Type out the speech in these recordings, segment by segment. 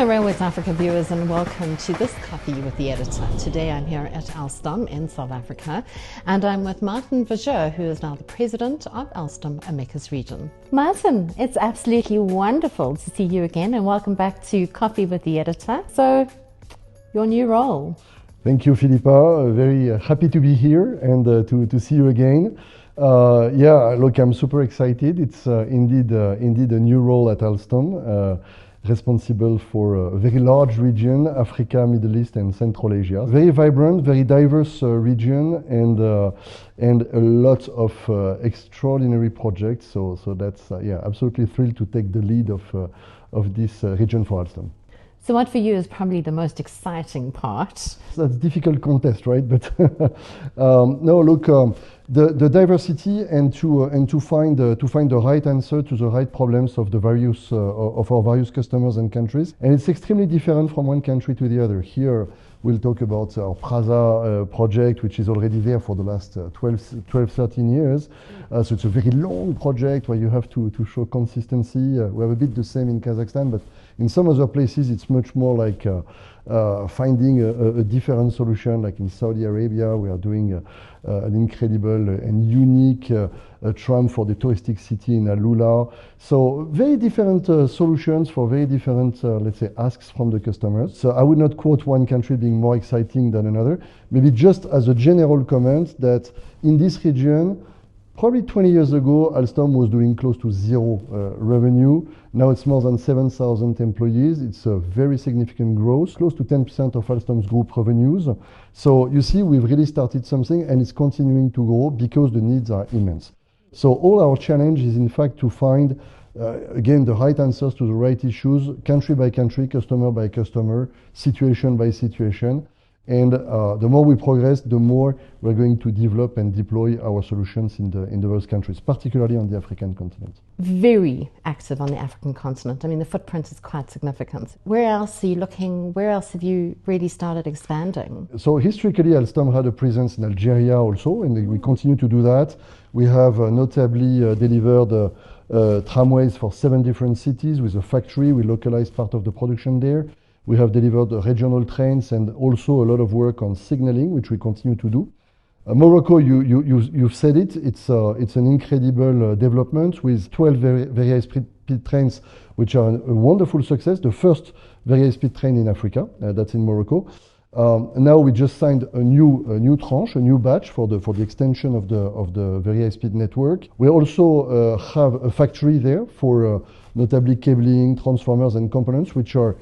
Hello Railways Africa viewers and welcome to this Coffee with the Editor. Today I'm here at Alstom in South Africa and I'm with Martin Vaujour, who is now the President of Alstom AMECA's region. Martin, it's absolutely wonderful to see you again and welcome back to Coffee with the Editor. So, your new role. Thank you, Phillippa. Very happy to be here and to see you again. Look, I'm super excited. It's indeed a new role at Alstom. Responsible for a very large region, Africa, Middle East and Central Asia. Very vibrant, very diverse region and a lot of extraordinary projects. So that's absolutely thrilled to take the lead of this region for Alstom. So what for you is probably the most exciting part? That's a difficult contest, right? But no, look, the diversity and to find the right answer to the right problems of the various of our various customers and countries, and it's extremely different from one country to the other. Here we'll talk about our PRASA project, which is already there for the last 12-13 years. So it's a very long project where you have to show consistency. We have a bit the same in Kazakhstan, but in some other places it's much more like finding a different solution. Like in Saudi Arabia, we are doing an incredible and unique tram for the touristic city in Alula. So very different solutions for very different, let's say, asks from the customers. So I would not quote one country being more exciting than another. Maybe just as a general comment that in this region, probably 20 years ago, Alstom was doing close to zero revenue. Now it's more than 7,000 employees. It's a very significant growth, close to 10% of Alstom's group revenues. So you see, we've really started something and it's continuing to grow because the needs are immense. So all our challenge is in fact to find, again, the right answers to the right issues, country by country, customer by customer, situation by situation. And the more we progress, the more we're going to develop and deploy our solutions in the various countries, particularly on the African continent. Very active on the African continent. I mean, the footprint is quite significant. Where else are you looking? Where else have you really started expanding? So historically, Alstom had a presence in Algeria also, and we continue to do that. We have notably delivered tramways for 7 different cities with a factory. We localized part of the production there. We have delivered regional trains and also a lot of work on signaling, which we continue to do. Morocco, you've said it. It's an incredible development with 12 very high-speed trains, which are a wonderful success. The first very high-speed train in Africa, that's in Morocco. Now we just signed a new tranche, a new batch for the extension of the very high-speed network. We also have a factory there for notably cabling, transformers, and components, which are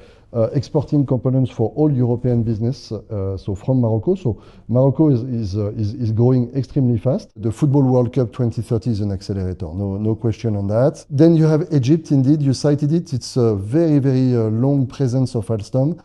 exporting components for all European business, so from Morocco. So Morocco is growing extremely fast. The Football World Cup 2030 is an accelerator, no question on that. Then you have Egypt, indeed, you cited it. It's a very long presence of Alstom.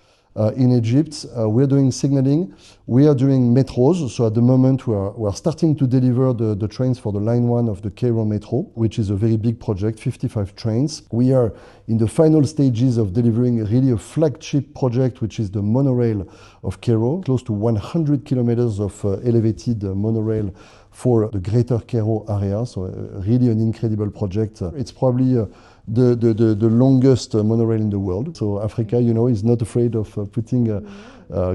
In Egypt, we're doing signaling, we are doing metros. So at the moment we're starting to deliver the trains for the line 1 of the Cairo metro, which is a very big project, 55 trains. We are in the final stages of delivering really a flagship project, which is the monorail of Cairo, close to 100 kilometers of elevated monorail for the greater Cairo area. So really an incredible project. It's probably the longest monorail in the world. So Africa, you know, is not afraid of putting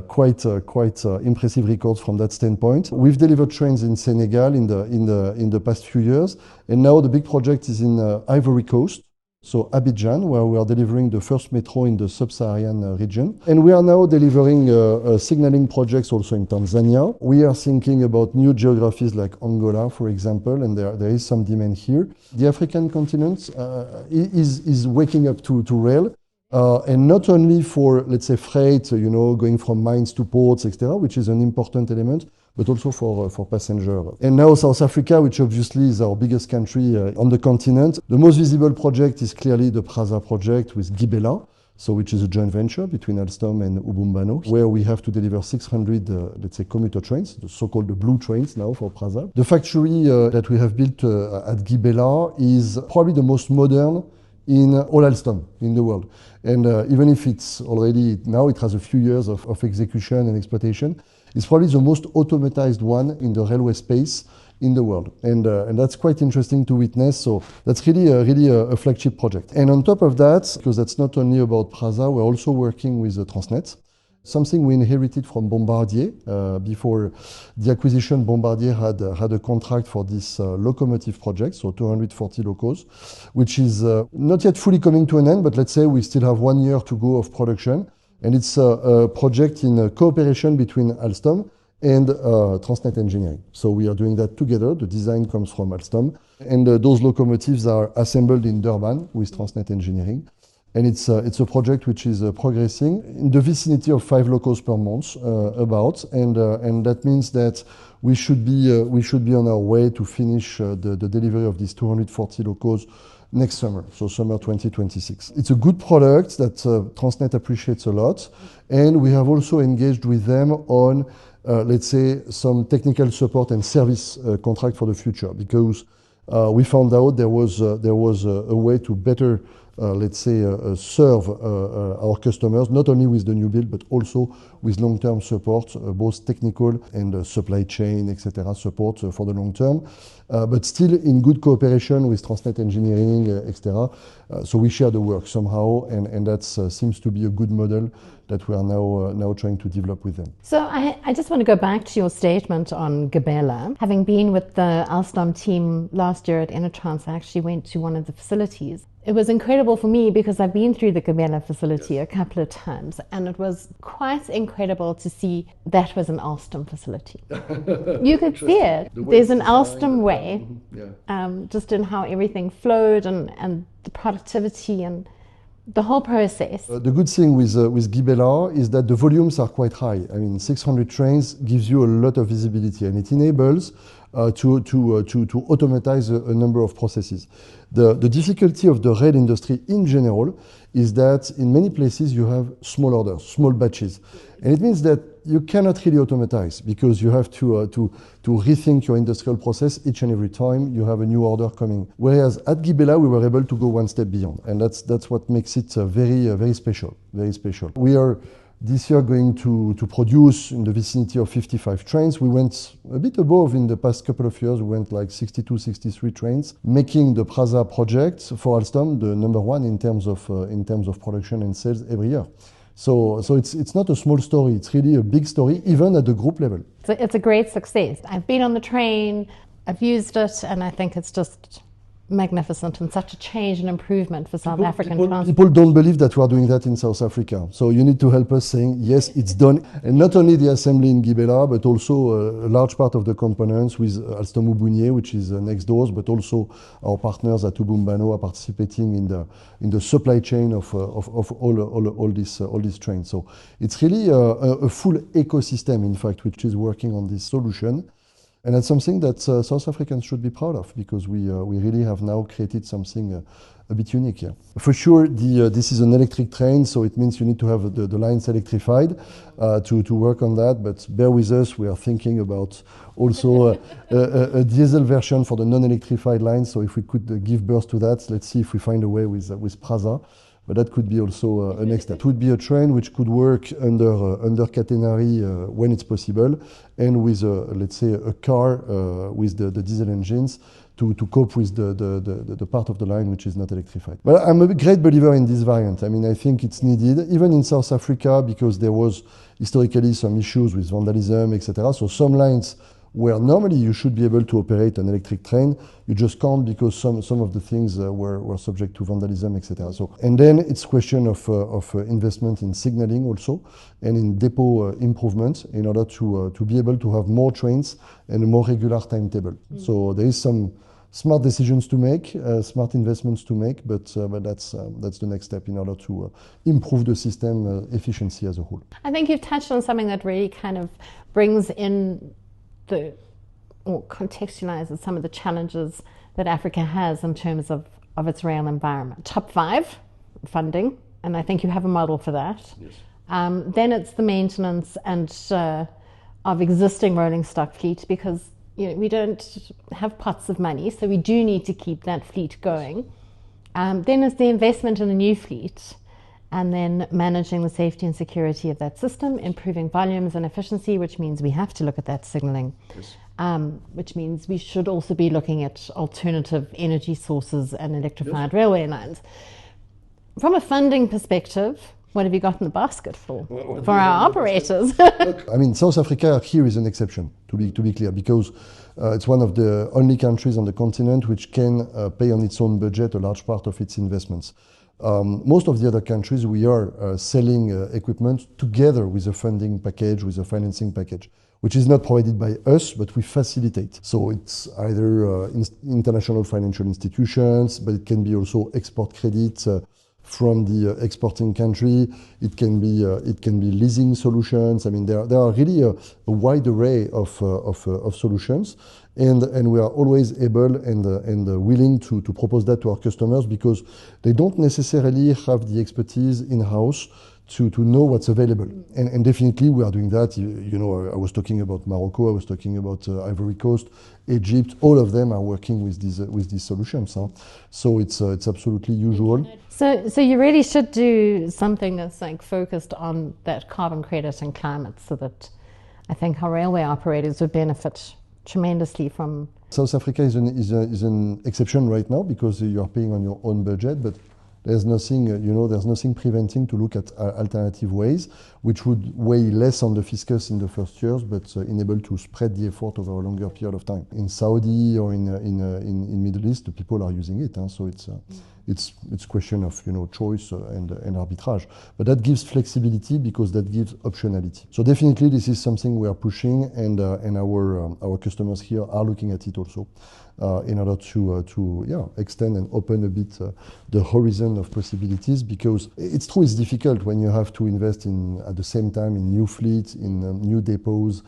quite impressive records from that standpoint. We've delivered trains in Senegal in the past few years, and now the big project is in Ivory Coast. So Abidjan, where we are delivering the first metro in the sub-Saharan region. And we are now delivering signaling projects also in Tanzania. We are thinking about new geographies like Angola, for example, and there is some demand here. The African continent is waking up to rail. And not only for, let's say, freight, you know, going from mines to ports, etc., which is an important element, but also for passenger. And now South Africa, which obviously is our biggest country on the continent. The most visible project is clearly the PRASA project with Gibela, so which is a joint venture between Alstom and Ubumbano, where we have to deliver 600, let's say, commuter trains, the so-called blue trains now for PRASA. The factory that we have built at Gibela is probably the most modern in all Alstom in the world. And even if it's already, now it has a few years of execution and exploitation, it's probably the most automatized one in the railway space in the world. And that's quite interesting to witness. So that's really a flagship project. And on top of that, because that's not only about PRASA, we're also working with Transnet. Something we inherited from Bombardier. Before the acquisition, Bombardier had a contract for this locomotive project, so 240 locos, which is not yet fully coming to an end, but let's say we still have 1 year to go of production. And it's a project in cooperation between Alstom and Transnet Engineering. So we are doing that together. The design comes from Alstom. And those locomotives are assembled in Durban with Transnet Engineering. And it's a project which is progressing in the vicinity of 5 locos per month, about, and that means that we should be on our way to finish the delivery of these 240 locos next summer, so summer 2026. It's a good product that Transnet appreciates a lot, and we have also engaged with them on, let's say, some technical support and service contract for the future, because we found out there was a way to better let's say, serve our customers, not only with the new build, but also with long-term support, both technical and supply chain, etc. support for the long term, but still in good cooperation with Transnet Engineering, etc. So we share the work somehow, and that seems to be a good model that we are now trying to develop with them. So I just want to go back to your statement on Gabella. Having been with the Alstom team last year at Enertrans, I actually went to one of the facilities. It was incredible for me because I've been through the Gabella facility a couple of times, and it was quite incredible to see that was an Alstom facility. You could see it. There's an Alstom Way, just in how everything flowed and the productivity and the whole process. The good thing with Gibela is that the volumes are quite high. I mean, 600 trains gives you a lot of visibility, and it enables to automatize a number of processes. The difficulty of the rail industry in general is that in many places you have small orders, small batches. And it means that you cannot really automatize because you have to rethink your industrial process each and every time you have a new order coming. Whereas at Gibela, we were able to go one step beyond. And that's what makes it very special, very special. We are this year going to produce in the vicinity of 55 trains. We went a bit above in the past couple of years. We went like 62, 63 trains, making the PRASA project for Alstom the number one in terms of production and sales every year. So it's not a small story. It's really a big story, even at the group level. It's a great success. I've been on the train, I've used it, and I think it's just magnificent and such a change and improvement for South African transport. People don't believe that we are doing that in South Africa. So you need to help us saying, yes, it's done. And not only the assembly in Gibela, but also a large part of the components with Alstom Ubunye, which is next doors, but also our partners at Ubumbano are participating in the supply chain of all these trains. So it's really a full ecosystem, in fact, which is working on this solution. And that's something that South Africans should be proud of, because we really have now created something a bit unique here. For sure, this is an electric train, so it means you need to have the lines electrified to work on that. But bear with us, we are thinking about also a diesel version for the non-electrified lines. So if we could give birth to that, let's see if we find a way with PRASA. But that could be also a next step. It would be a train which could work under catenary when it's possible, and with let's say a car with the diesel engines to cope with the part of the line which is not electrified. But I'm a great believer in this variant. I mean, I think it's needed, even in South Africa, because there was historically some issues with vandalism, etc. So some lines where normally you should be able to operate an electric train, you just can't because some of the things were subject to vandalism, etc. So, and then it's a question of investment in signaling also, and in depot improvement in order to be able to have more trains and a more regular timetable. So there is some smart decisions to make, smart investments to make, but that's the next step in order to improve the system efficiency as a whole. I think you've touched on something that really kind of brings in or contextualizes some of the challenges that Africa has in terms of its rail environment. Top 5, funding, and I think you have a model for that. Yes. Then it's the maintenance and of existing rolling stock fleet, because we don't have pots of money, so we do need to keep that fleet going. Then it's the investment in a new fleet, and then managing the safety and security of that system, improving volumes and efficiency, which means we have to look at that signaling. Yes. which means we should also be looking at alternative energy sources and electrified railway lines. From a funding perspective, what have you got in the basket for our operators? Look, I mean, South Africa here is an exception, to be clear, because it's one of the only countries on the continent which can pay on its own budget a large part of its investments. Most of the other countries, we are selling equipment together with a funding package, with a financing package, which is not provided by us, but we facilitate. So it's either international financial institutions, but it can be also export credit from the exporting country. It can be leasing solutions. I mean, there are really a wide array of solutions, and we are always able and willing to propose that to our customers, because they don't necessarily have the expertise in-house to know what's available. And definitely we are doing that. You know, I was talking about Morocco, I was talking about Ivory Coast, Egypt. All of them are working with these solutions. Huh? So it's absolutely usual. So you really should do something that's like focused on that carbon credit and climate, so that I think our railway operators would benefit tremendously from. South Africa is an exception right now, because you are paying on your own budget, but there's nothing, there's nothing preventing to look at alternative ways, which would weigh less on the fiscus in the first years, but enable to spread the effort over a longer period of time. In Saudi or in Middle East, the people are using it, huh? So it's question of choice and arbitrage. But that gives flexibility, because that gives optionality. So definitely this is something we are pushing, and our customers here are looking at it also. In order to extend and open a bit the horizon of possibilities, because it's true, it's difficult when you have to invest at the same time in new fleets, in new depots,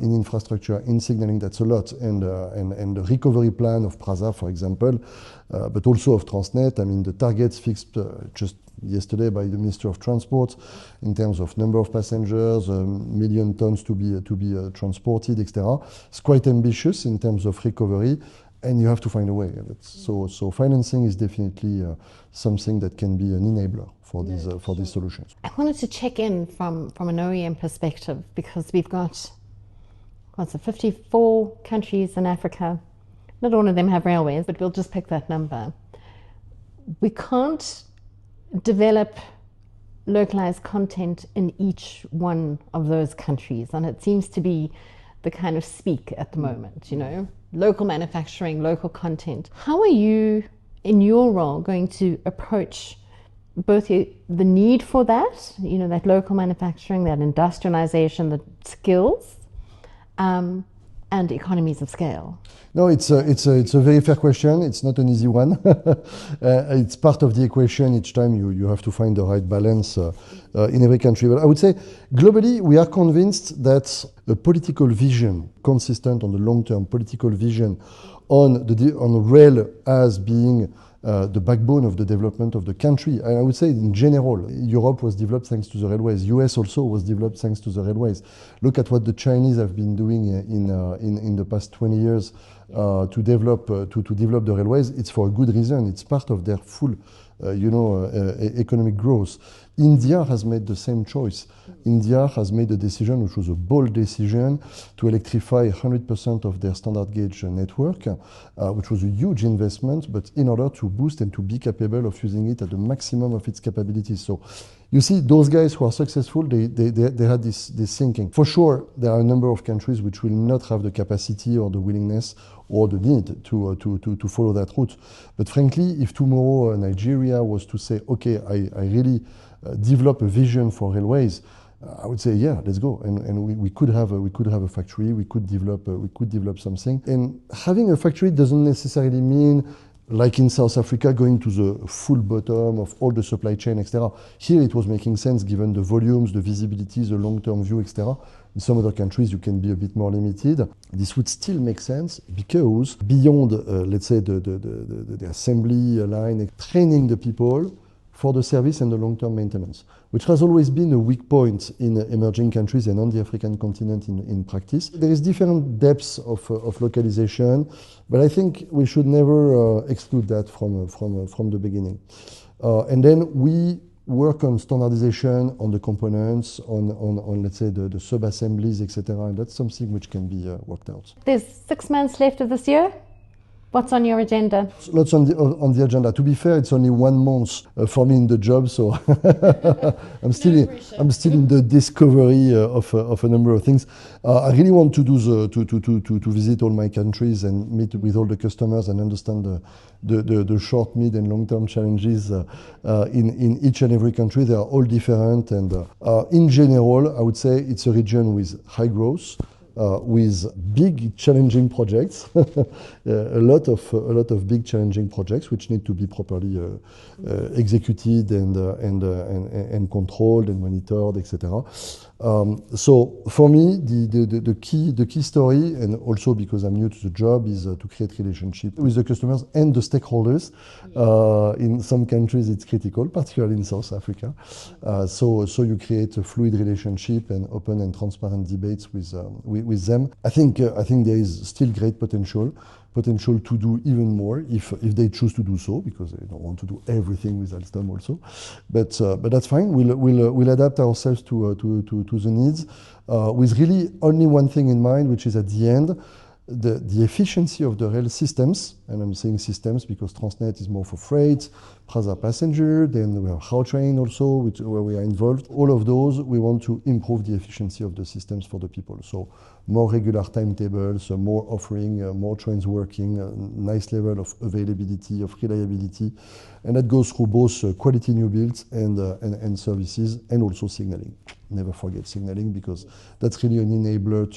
in infrastructure, in signaling. That's a lot, and the recovery plan of PRASA, for example, but also of Transnet. I mean, the targets fixed just yesterday by the Minister of Transport in terms of number of passengers, million tons to be transported, etc. It's quite ambitious in terms of recovery. And you have to find a way. So financing is definitely something that can be an enabler for these solutions. I wanted to check in from an OEM perspective, because we've got 54 countries in Africa. Not all of them have railways, but we'll just pick that number. We can't develop localized content in each one of those countries, and it seems to be the kind of speak at the moment, local manufacturing, local content. How are you, in your role, going to approach both the need for that, that local manufacturing, that industrialization, the skills, and economies of scale? No, it's a very fair question. It's not an easy one. It's part of the equation. Each time you have to find the right balance in every country. But I would say globally, we are convinced that a political vision, consistent on the long-term political vision on rail as being the backbone of the development of the country. And I would say in general, Europe was developed thanks to the railways. US also was developed thanks to the railways. Look at what the Chinese have been doing in the past 20 years to develop the railways. It's for a good reason. It's part of their full economic growth. India has made the same choice. India has made a decision, which was a bold decision, to electrify 100% of their standard gauge network, which was a huge investment, but in order to boost and to be capable of using it at the maximum of its capabilities. So you see, those guys who are successful, they had this thinking. For sure, there are a number of countries which will not have the capacity or the willingness or the need to follow that route. But frankly, if tomorrow Nigeria was to say, okay, I really develop a vision for railways, I would say, yeah, let's go. And we could have a factory. We could develop something. And having a factory doesn't necessarily mean, like in South Africa, going to the full bottom of all the supply chain, etc. Here it was making sense given the volumes, the visibility, the long-term view, etc. In some other countries you can be a bit more limited. This would still make sense because beyond, let's say, the assembly line, training the people for the service and the long-term maintenance, which has always been a weak point in emerging countries and on the African continent in practice. There is different depths of localization, but I think we should never exclude that from the beginning. And then we work on standardization, on the components, on let's say the sub-assemblies, etc. And that's something which can be worked out. There's 6 months left of this year. What's on your agenda? Lots on the agenda. To be fair, it's only 1 month for me in the job, so I'm still in the discovery of a number of things. I really want to do to visit all my countries and meet with all the customers and understand the short, mid, and long-term challenges in each and every country. They are all different, and in general, I would say it's a region with high growth. With big challenging projects, a lot of big challenging projects which need to be properly executed and controlled and monitored, etc. So for me, the key story, and also because I'm new to the job, is to create relationship with the customers and the stakeholders. In some countries, it's critical, particularly in South Africa. So you create a fluid relationship and open and transparent debates with them. I think there is still great potential to do even more if they choose to do so, because they don't want to do everything with Alstom also. But that's fine. We'll adapt ourselves to the needs with really only one thing in mind, which is at the end the efficiency of the rail systems. And I'm saying systems because Transnet is more for freight, PRASA passenger, then we have Gautrain also, where we are involved. All of those, we want to improve the efficiency of the systems for the people. So more regular timetables, more offering, more trains working, a nice level of availability, of reliability. And that goes through both quality new builds and services, and also signaling. Never forget signaling, because that's really an enabler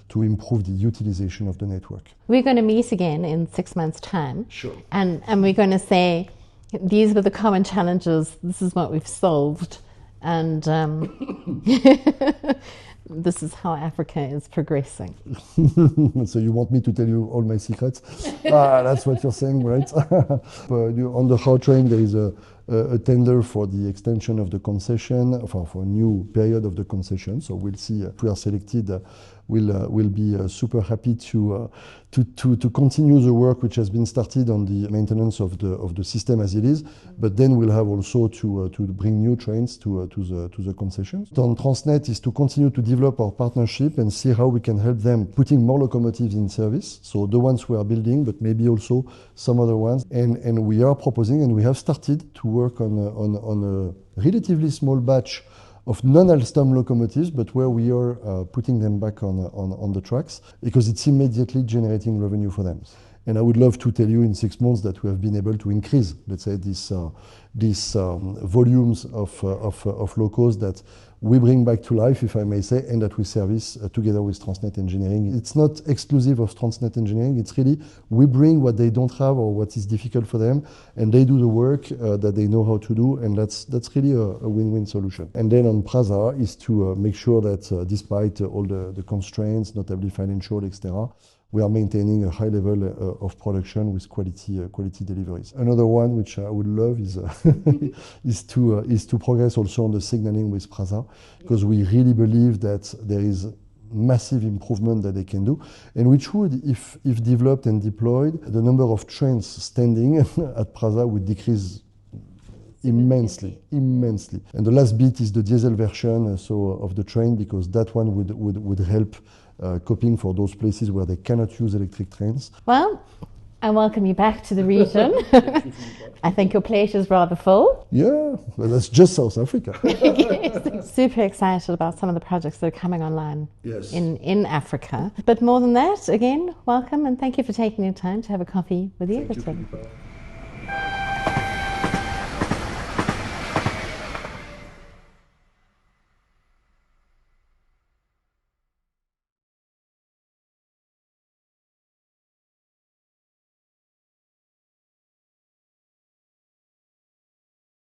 to improve the utilization of the network. We're going to meet again in 6 months' time. Sure. And we're going to say, these were the common challenges, this is what we've solved, and this is how Africa is progressing. So you want me to tell you all my secrets? That's what you're saying, right? On the Gautrain, there is a tender for the extension of the concession, for a new period of the concession. So we'll see if we are selected. We'll be super happy to continue the work which has been started on the maintenance of the system as it is. But then we'll have also to bring new trains to the concessions. On Transnet is to continue to develop our partnership and see how we can help them putting more locomotives in service. So the ones we are building, but maybe also some other ones. And we are proposing, and we have started to work on a relatively small batch of non-Alstom locomotives, but where we are putting them back on the tracks, because it's immediately generating revenue for them. And I would love to tell you in 6 months that we have been able to increase, let's say, these volumes of locos that we bring back to life, if I may say, and that we service together with Transnet Engineering. It's not exclusive of Transnet Engineering. It's really we bring what they don't have or what is difficult for them, and they do the work that they know how to do, and that's really a win-win solution. And then on PRASA is to make sure that despite all the constraints, notably financial, etc., we are maintaining a high level of production with quality deliveries. Another one which I would love is is to progress also on the signaling with PRASA, because we really believe that there is massive improvement that they can do, and which would, if developed and deployed, the number of trains standing at PRASA would decrease immensely. And the last bit is the diesel version of the train, because that one would help coping for those places where they cannot use electric trains. Well, I welcome you back to the region. I think your plate is rather full. Yeah, well, that's just South Africa. Yes. Super excited about some of the projects that are coming online in Africa. But more than that, again, welcome, and thank you for taking your time to have a coffee with the editor.